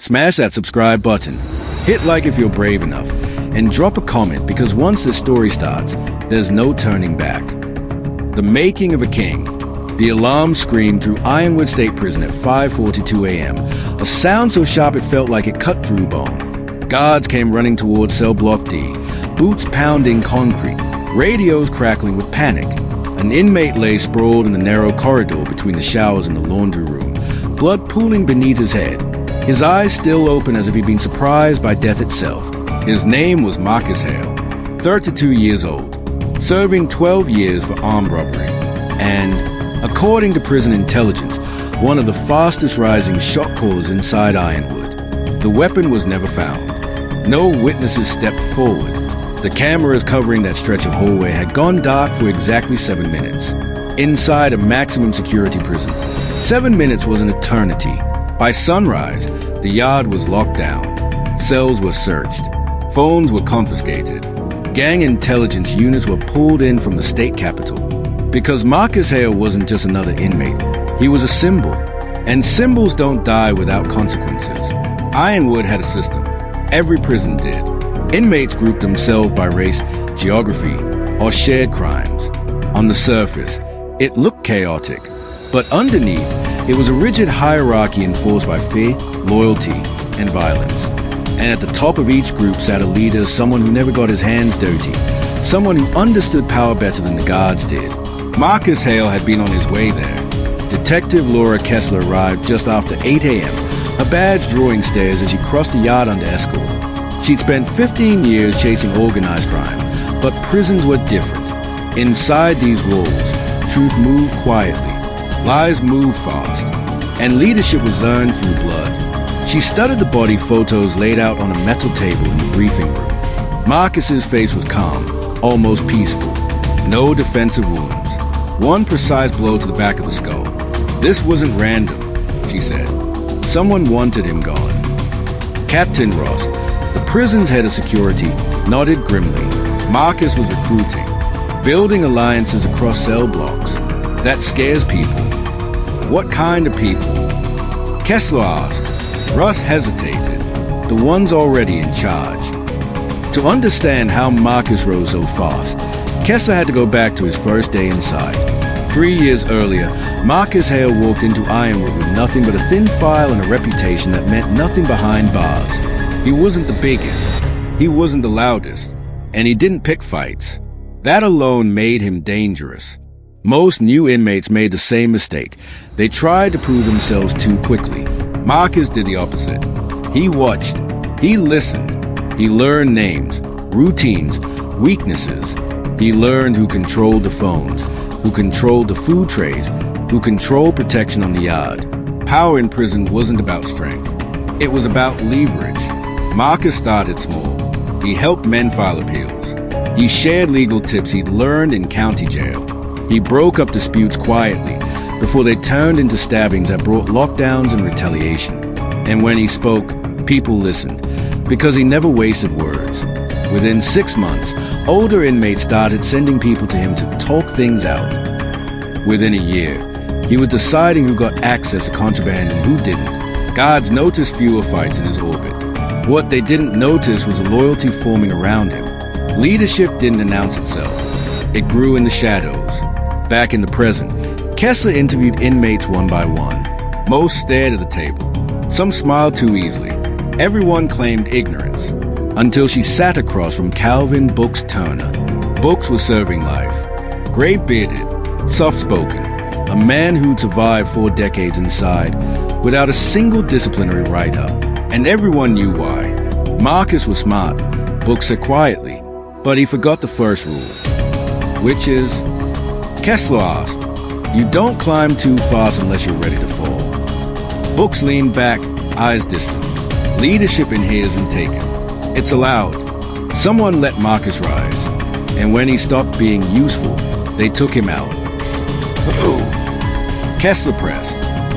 Smash that subscribe button, hit like if you're brave enough, and drop a comment because once this story starts, there's no turning back. The making of a king. The alarm screamed through Ironwood State Prison at 5:42 a.m., a sound so sharp it felt like it cut through bone. Guards came running towards cell block D, boots pounding concrete, radios crackling with panic. An inmate lay sprawled in the narrow corridor between the showers and the laundry room, blood pooling beneath his head, his eyes still open as if he'd been surprised by death itself. His name was Marcus Hale, 32 years old, serving 12 years for armed robbery, and, according to prison intelligence, one of the fastest rising shot callers inside Ironwood. The weapon was never found. No witnesses stepped forward. The cameras covering that stretch of hallway had gone dark for exactly 7 minutes. Inside a maximum security prison, 7 minutes was an eternity. By sunrise, the yard was locked down. Cells were searched. Phones were confiscated. Gang intelligence units were pulled in from the state capital. Because Marcus Hale wasn't just another inmate, he was a symbol. And symbols don't die without consequences. Ironwood had a system. Every prison did. Inmates grouped themselves by race, geography, or shared crimes. On the surface, it looked chaotic, but underneath, it was a rigid hierarchy enforced by fear, loyalty, and violence. And at the top of each group sat a leader, someone who never got his hands dirty, someone who understood power better than the guards did. Marcus Hale had been on his way there. Detective Laura Kessler arrived just after 8 a.m., her badge drawing stares as she crossed the yard under escort. She'd spent 15 years chasing organized crime, but prisons were different. Inside these walls, truth moved quietly, lies moved fast, and leadership was earned through blood. She studied the body photos laid out on a metal table in the briefing room. Marcus's face was calm, almost peaceful. No defensive wounds. One precise blow to the back of the skull. This wasn't random, she said. Someone wanted him gone. Captain Ross, the prison's head of security, nodded grimly. Marcus was recruiting, building alliances across cell blocks. That scares people. What kind of people? Kessler asked. Russ hesitated. The ones already in charge. To understand how Marcus rose so fast, Kessler had to go back to his first day inside. 3 years earlier, Marcus Hale walked into Ironwood with nothing but a thin file and a reputation that meant nothing behind bars. He wasn't the biggest, he wasn't the loudest, and he didn't pick fights. That alone made him dangerous. Most new inmates made the same mistake. They tried to prove themselves too quickly. Marcus did the opposite. He watched, he listened, he learned names, routines, weaknesses. He learned who controlled the phones, who controlled the food trays, who controlled protection on the yard. Power in prison wasn't about strength. It was about leverage. Marcus started small. He helped men file appeals. He shared legal tips he'd learned in county jail. He broke up disputes quietly before they turned into stabbings that brought lockdowns and retaliation. And when he spoke, people listened, because he never wasted words. Within 6 months, older inmates started sending people to him to talk things out. Within a year, he was deciding who got access to contraband and who didn't. Guards noticed fewer fights in his orbit. What they didn't notice was a loyalty forming around him. Leadership didn't announce itself. It grew in the shadows. Back in the present, Kessler interviewed inmates one by one. Most stared at the table. Some smiled too easily. Everyone claimed ignorance. Until she sat across from Calvin Books Turner. Books was serving life. Gray-bearded, soft-spoken, a man who'd survived 4 decades inside without a single disciplinary write-up. And everyone knew why. Marcus was smart, Books said quietly, but he forgot the first rule. Which is, Kessler asked, you don't climb too fast unless you're ready to fall. Books leaned back, eyes distant. Leadership in here isn't taken. It's allowed. Someone let Marcus rise, and when he stopped being useful, they took him out. Who? Kessler pressed.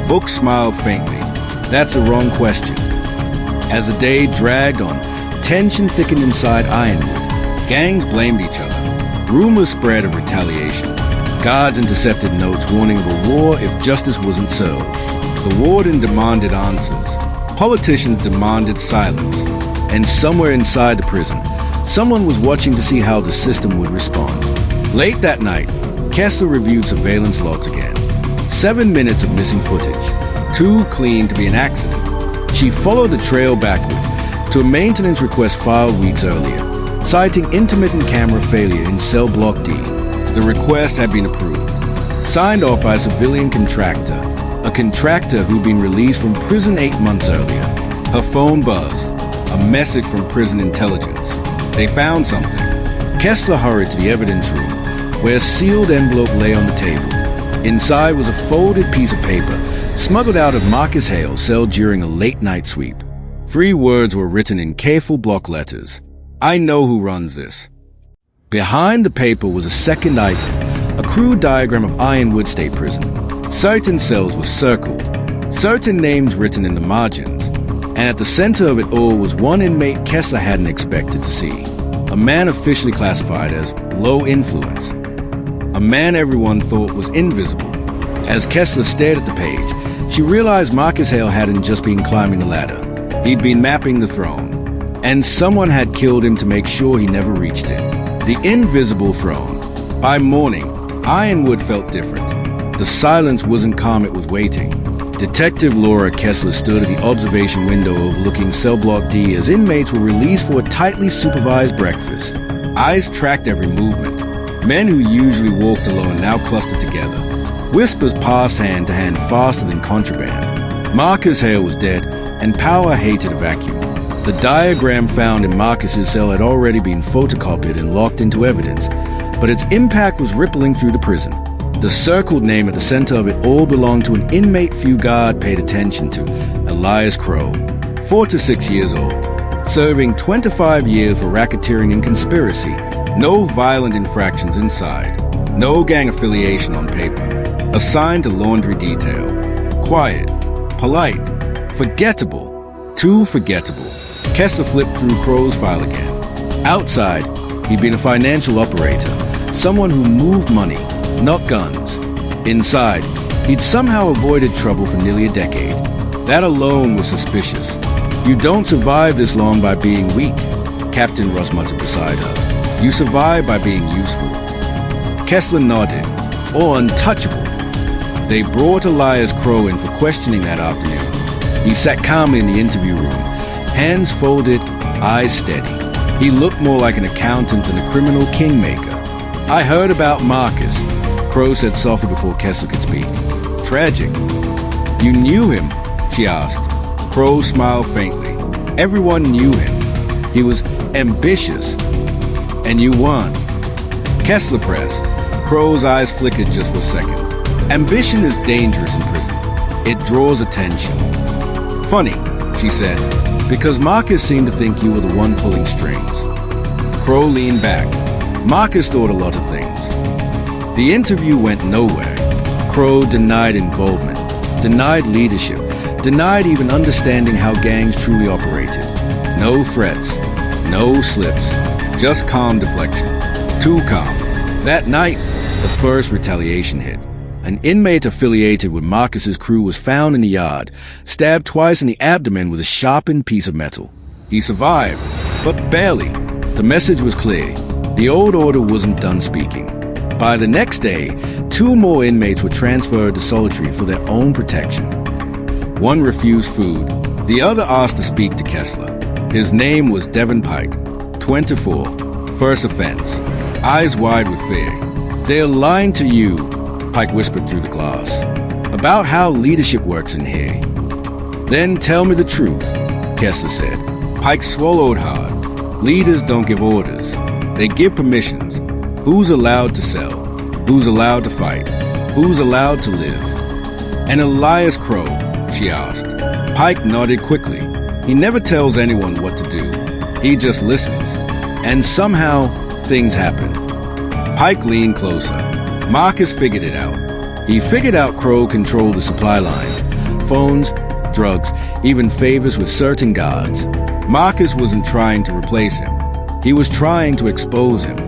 Books smiled faintly. That's the wrong question. As the day dragged on, tension thickened inside Ironwood. Gangs blamed each other. Rumors spread of retaliation. Guards intercepted notes warning of a war if justice wasn't served. The warden demanded answers. Politicians demanded silence, and somewhere inside the prison, someone was watching to see how the system would respond. Late that night, Kessler reviewed surveillance logs again. 7 minutes of missing footage, too clean to be an accident. She followed the trail backward to a maintenance request filed weeks earlier, citing intermittent camera failure in cell block D. The request had been approved, signed off by a civilian contractor, a contractor who'd been released from prison 8 months earlier. Her phone buzzed, a message from prison intelligence. They found something. Kessler hurried to the evidence room, where a sealed envelope lay on the table. Inside was a folded piece of paper, smuggled out of Marcus Hale's cell during a late-night sweep. 3 words were written in careful block letters. "I know who runs this." Behind the paper was a second item, a crude diagram of Ironwood State Prison. Certain cells were circled, certain names written in the margins, and at the center of it all was one inmate Kessler hadn't expected to see. A man officially classified as low influence. A man everyone thought was invisible. As Kessler stared at the page, she realized Marcus Hale hadn't just been climbing the ladder. He'd been mapping the throne, and someone had killed him to make sure he never reached it. The invisible throne. By morning, Ironwood felt different. The silence wasn't calm, it was waiting. Detective Laura Kessler stood at the observation window overlooking cell block D as inmates were released for a tightly supervised breakfast. Eyes tracked every movement. Men who usually walked alone now clustered together. Whispers passed hand to hand faster than contraband. Marcus Hale was dead, and power hated a vacuum. The diagram found in Marcus's cell had already been photocopied and locked into evidence, but its impact was rippling through the prison. The circled name at the center of it all belonged to an inmate few guard paid attention to, Elias Crow, 4 to 6 years old, serving 25 years for racketeering and conspiracy. No violent infractions inside, no gang affiliation on paper, assigned to laundry detail. Quiet, polite, forgettable, too forgettable. Kessler flipped through Crow's file again. Outside, he'd been a financial operator, someone who moved money, not guns. Inside, he'd somehow avoided trouble for nearly a decade. That alone was suspicious. "You don't survive this long by being weak," Captain Russ muttered beside her. "You survive by being useful." Kessler nodded. "Or untouchable." They brought Elias Crow in for questioning that afternoon. He sat calmly in the interview room, hands folded, eyes steady. He looked more like an accountant than a criminal kingmaker. "I heard about Marcus," Crow said softly before Kessler could speak. "Tragic." "You knew him?" she asked. Crow smiled faintly. "Everyone knew him. He was ambitious. And you weren't." Kessler pressed. Crow's eyes flickered just for a second. "Ambition is dangerous in prison. It draws attention." "Funny," she said, "because Marcus seemed to think you were the one pulling strings." Crow leaned back. Marcus thought a lot of things. The interview went nowhere. Crow denied involvement, denied leadership, denied even understanding how gangs truly operated. No threats, no slips, just calm deflection. Too calm. That night, the first retaliation hit. An inmate affiliated with Marcus's crew was found in the yard, stabbed twice in the abdomen with a sharpened piece of metal. He survived, but barely. The message was clear. The old order wasn't done speaking. By the next day, 2 more inmates were transferred to solitary for their own protection. One refused food. The other asked to speak to Kessler. His name was Devin Pike, 24, first offense, eyes wide with fear. "They're lying to you," Pike whispered through the glass, "about how leadership works in here." "Then tell me the truth," Kessler said. Pike swallowed hard. "Leaders don't give orders. They give permissions. Who's allowed to sell? Who's allowed to fight? Who's allowed to live?" "And Elias Crow?" she asked. Pike nodded quickly. "He never tells anyone what to do. He just listens. And somehow, things happen." Pike leaned closer. Marcus figured it out. He figured out Crow controlled the supply lines, phones, drugs, even favors with certain guards. Marcus wasn't trying to replace him. He was trying to expose him.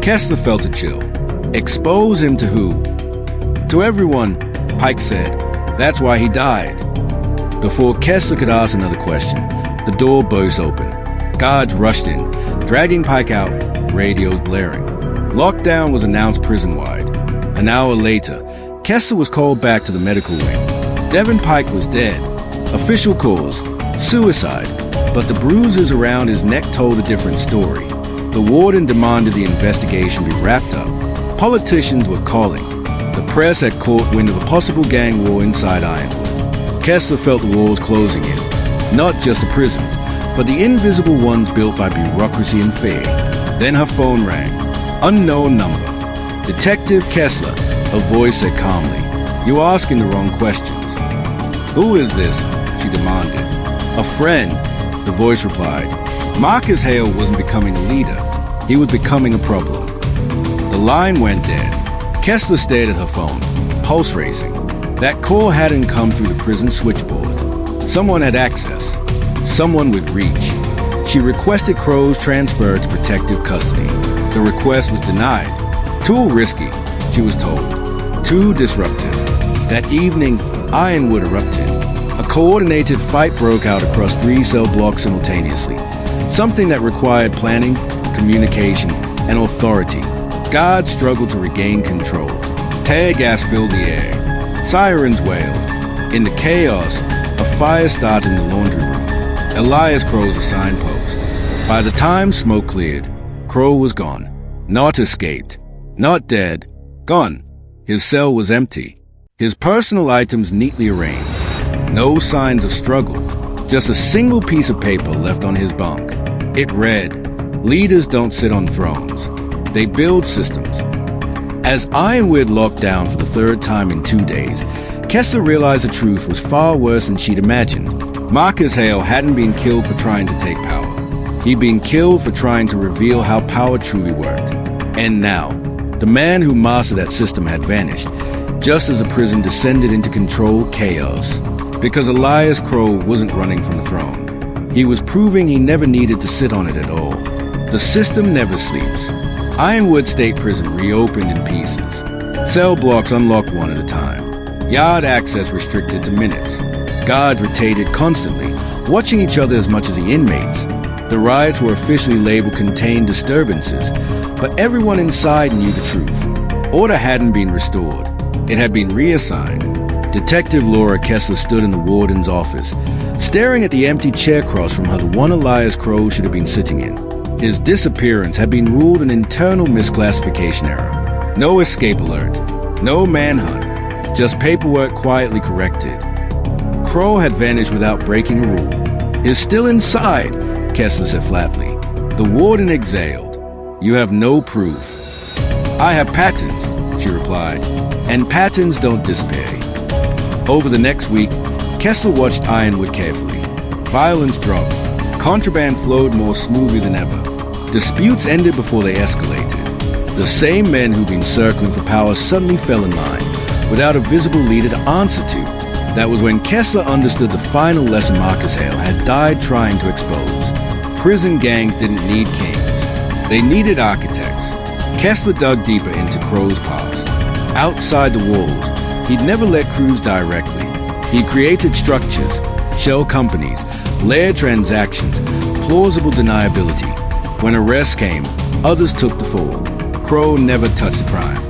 Kessler felt a chill. Expose him to who? To everyone, Pike said. That's why he died. Before Kessler could ask another question, the door burst open. Guards rushed in, dragging Pike out, radios blaring. Lockdown was announced prison-wide. An hour later, Kessler was called back to the medical wing. Devin Pike was dead. Official cause, suicide, but the bruises around his neck told a different story. The warden demanded the investigation be wrapped up. Politicians were calling. The press had caught wind of a possible gang war inside Ironwood. Kessler felt the walls closing in, not just the prisons, but the invisible ones built by bureaucracy and fear. Then her phone rang. Unknown number. Detective Kessler, a voice said calmly. "You're asking the wrong questions." "Who is this?" she demanded. "A friend," the voice replied. Marcus Hale wasn't becoming a leader. He was becoming a problem. The line went dead. Kessler stared at her phone, pulse racing. That call hadn't come through the prison switchboard. Someone had access. Someone with reach. She requested Crow's transfer to protective custody. The request was denied. Too risky, she was told. Too disruptive. That evening, Ironwood erupted. A coordinated fight broke out across 3 cell blocks simultaneously. Something that required planning, communication, and authority. Guards struggled to regain control. Tear gas filled the air. Sirens wailed. In the chaos, a fire started in the laundry room. Elias Crow was a signpost. By the time smoke cleared, Crow was gone. Not escaped. Not dead. Gone. His cell was empty. His personal items neatly arranged. No signs of struggle. Just a single piece of paper left on his bunk. It read, "Leaders don't sit on thrones. They build systems." As Ironwood locked down for the 3rd time in 2 days, Kessler realized the truth was far worse than she'd imagined. Marcus Hale hadn't been killed for trying to take power. He'd been killed for trying to reveal how power truly worked. And now, the man who mastered that system had vanished, just as the prison descended into controlled chaos. Because Elias Crow wasn't running from the throne. He was proving he never needed to sit on it at all. The system never sleeps. Ironwood State Prison reopened in pieces. Cell blocks unlocked one at a time. Yard access restricted to minutes. Guards rotated constantly, watching each other as much as the inmates. The riots were officially labeled contained disturbances, but everyone inside knew the truth. Order hadn't been restored. It had been reassigned. Detective Laura Kessler stood in the warden's office, staring at the empty chair across from her, the one Elias Crow should have been sitting in. His disappearance had been ruled an internal misclassification error. No escape alert. No manhunt. Just paperwork quietly corrected. Crow had vanished without breaking a rule. "He's still inside," Kessler said flatly. The warden exhaled. "You have no proof." "I have patterns," she replied, "and patterns don't disappear." Over the next week, Kessler watched Ironwood carefully. Violence dropped. Contraband flowed more smoothly than ever. Disputes ended before they escalated. The same men who'd been circling for power suddenly fell in line, without a visible leader to answer to. That was when Kessler understood the final lesson Marcus Hale had died trying to expose. Prison gangs didn't need kings. They needed architects. Kessler dug deeper into Crow's past. Outside the walls, he'd never let crews directly. He created structures, shell companies, layered transactions, plausible deniability. When arrests came, others took the fall. Crow never touched the crime.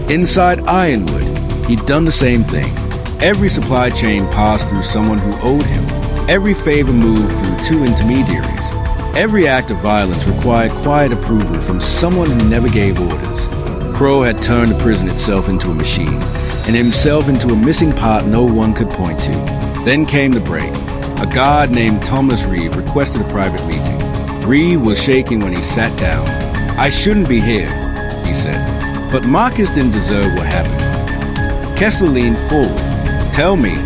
Inside Ironwood, he'd done the same thing. Every supply chain passed through someone who owed him. Every favor moved through 2 intermediaries. Every act of violence required quiet approval from someone who never gave orders. Crow had turned the prison itself into a machine, and himself into a missing part no one could point to. Then came the break. A guard named Thomas Reeve requested a private meeting. Reeve was shaking when he sat down. "I shouldn't be here," he said. But Marcus didn't deserve what happened. Kessler leaned forward. "Tell me."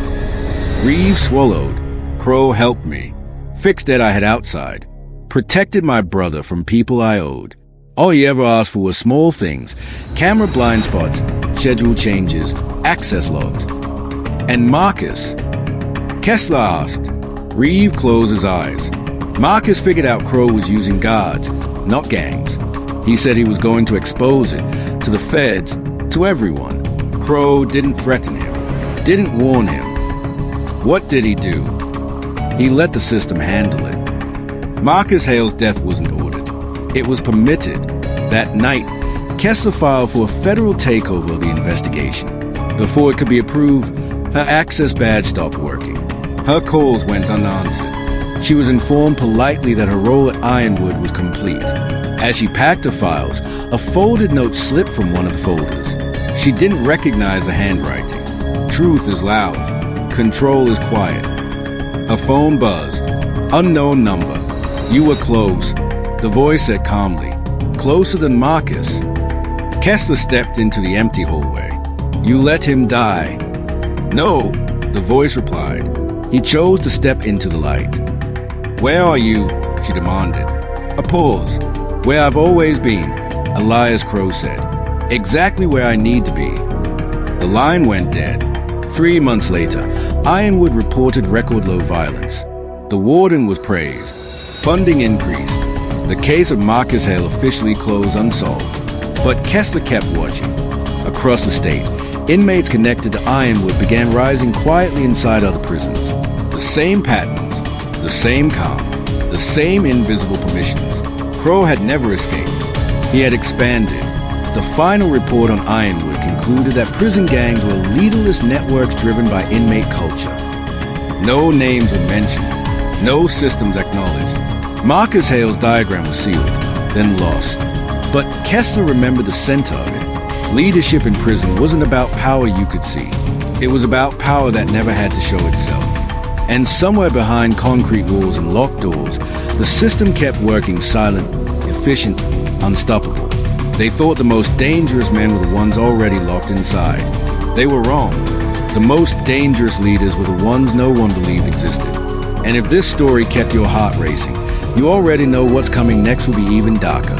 Reeve swallowed. "Crow helped me. Fixed it I had outside. Protected my brother from people I owed. All he ever asked for was small things. Camera blind spots, schedule changes, access logs. And Marcus?" Kessler asked. Reeve closed his eyes. Marcus figured out Crow was using guards, not gangs. He said he was going to expose it, to the feds, to everyone. Crow didn't threaten him, didn't warn him. What did he do? He let the system handle it. Marcus Hale's death wasn't ordered. It was permitted. That night, Kessler filed for a federal takeover of the investigation. Before it could be approved, her access badge stopped working. Her calls went unanswered. She was informed politely that her role at Ironwood was complete. As she packed her files, a folded note slipped from one of the folders. She didn't recognize the handwriting. Truth is loud. Control is quiet. Her phone buzzed. Unknown number. You were close. The voice said calmly. Closer than Marcus. Kessler stepped into the empty hallway. You let him die. No, the voice replied. He chose to step into the light. Where are you? She demanded. A pause. Where I've always been, Elias Crow said. Exactly where I need to be. The line went dead. 3 months later, Ironwood reported record low violence. The warden was praised. Funding increased. The case of Marcus Hale officially closed unsolved. But Kessler kept watching. Across the state, inmates connected to Ironwood began rising quietly inside other prisons. The same patterns, the same calm, the same invisible permissions. Crow had never escaped. He had expanded. The final report on Ironwood concluded that prison gangs were leaderless networks driven by inmate culture. No names were mentioned. No systems acknowledged. Marcus Hale's diagram was sealed, then lost. But Kessler remembered the center of it. Leadership in prison wasn't about power you could see. It was about power that never had to show itself. And somewhere behind concrete walls and locked doors, the system kept working silent, efficient, unstoppable. They thought the most dangerous men were the ones already locked inside. They were wrong. The most dangerous leaders were the ones no one believed existed. And if this story kept your heart racing, you already know what's coming next will be even darker.